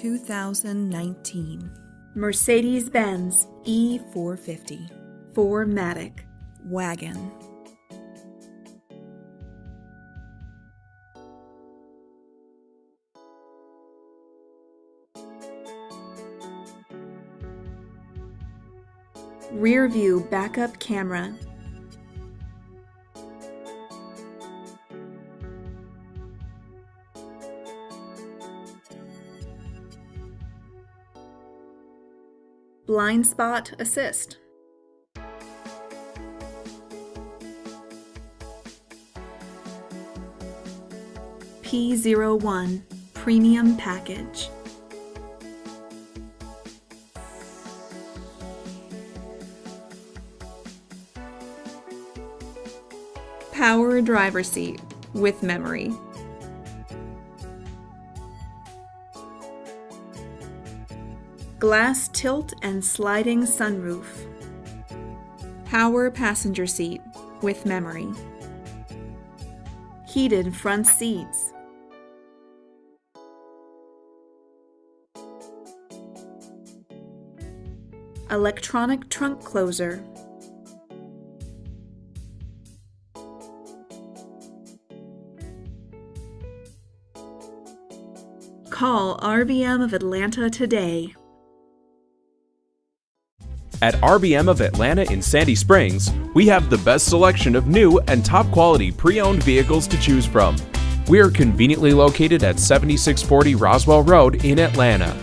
2019 Mercedes-Benz E450 4MATIC Wagon. Rear view backup camera. Blind spot assist. P01 premium package. Power driver seat with memory. Glass tilt and sliding sunroof. Power passenger seat with memory. Heated front seats. Electronic trunk closer. Call RBM of Atlanta today. At RBM of Atlanta in Sandy Springs, we have the best selection of new and top-quality pre-owned vehicles to choose from. We are conveniently located at 7640 Roswell Road in Atlanta.